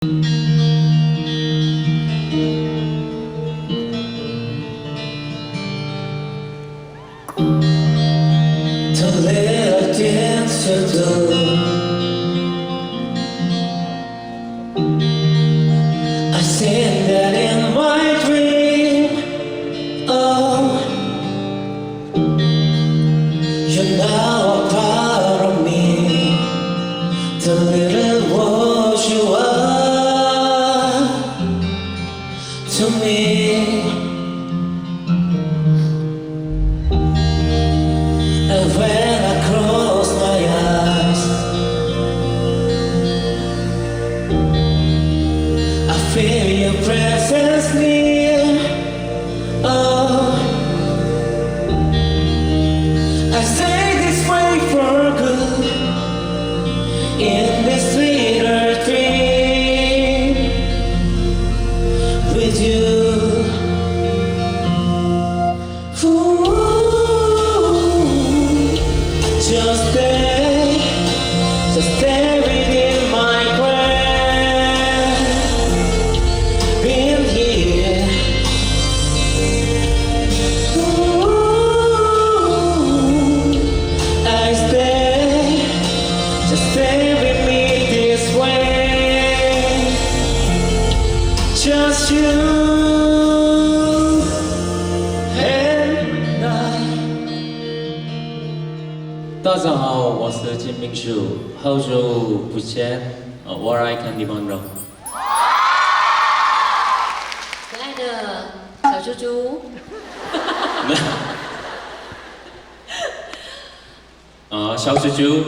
The little things you do, I seen that in my dream. Oh, you're now a part of me. The little words you are to me. And when I close my eyes, I feel your presence near. Oh, I stay this way for good in this little dream with you. Just stay within my breath. Being here. I stay. Just stay with me this way. Just you and I. 大家好，我是金明树，好久不见，我来看你们了。可爱的小猪猪，小猪猪，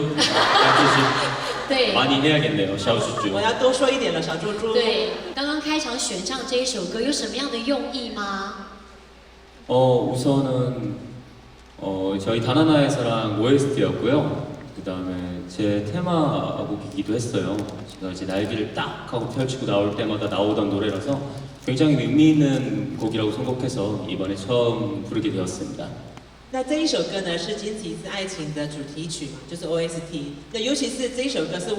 对， 많이 해야겠네요，小猪猪。我要多说一点了，小猪猪。对，刚刚开场选唱这一首歌有什么样的用意吗？ 우선은 저희 다나나의 사랑 OST였고요. 그 다음에 제 테마곡이기도 했어요. 제가 이제 날개를 딱 하고 펼치고 나올 때마다 나오던 노래라서 굉장히 의미 있는 곡이라고 생각해서 이번에 처음 부르게 되었습니다. 那这一首歌呢是《经济是爱情》的主题曲嘛，就是 OST。那尤其是这一首歌是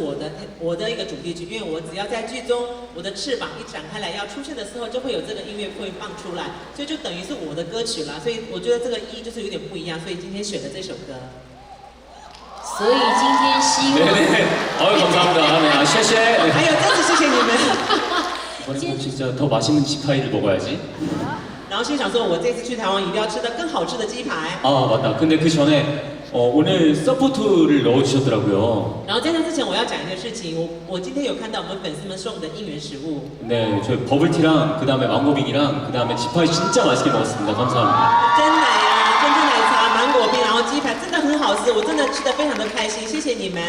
我的一个主题曲，因为我只要在剧中我的翅膀一展开来要出现的时候，就会有这个音乐会放出来，所以就等于是我的歌曲啦。所以我觉得这个意义就是有点不一样，所以今天选的这首歌。所以今天希望， 네네. 감사합니다. 네, 谢谢. 还有真是谢谢你们。 이번에 진짜 더 맛있는 지파이를 먹어야지. 然后心想说，我这次去台湾一定要吃到更好吃的鸡排。 맞다. 근데 그 전에 오늘 서포트를 넣어주셨더라고요. 然后在那之前，我要讲一件事情，我今天有看到我们粉丝们送的应援食物。 네, 저희 버블티랑 그 다음에 망고빙이랑 그 다음에 지파이 진짜 맛있게 먹었습니다. 감사합니다. 真奶啊，珍珠奶茶、芒果冰，然后鸡排真的很好吃，我真的吃得非常的开心，谢谢你们，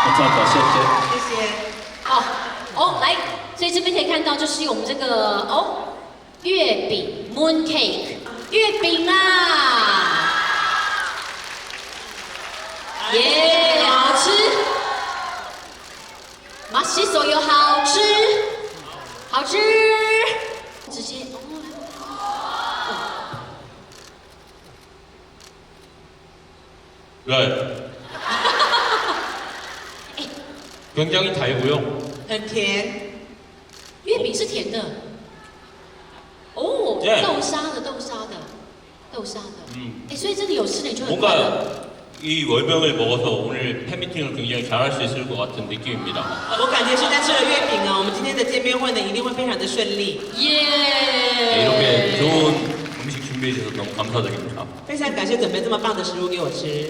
감사합니다. 谢谢.谢谢。来，所以这边可以看到就是我们这个月饼 moon cake 月饼啦，耶，好吃，맛있어요好吃，好吃，直接네. 굉장히 달고요. 很甜，月饼是甜的，哦， 네. 豆沙的，所以真的有吃你就很快乐。 뭔가 이 월병을 먹어서 오늘 팬미팅을 굉장히 잘할 수 있을 것 같은 느낌입니다. 我感觉现在吃了月饼啊，我们今天的见面会呢一定会非常的顺利。 네, 이렇게 좋은 음식 준비해 주셔서 너무 감사드립니다. 非常感谢准备这么棒的食物给我吃。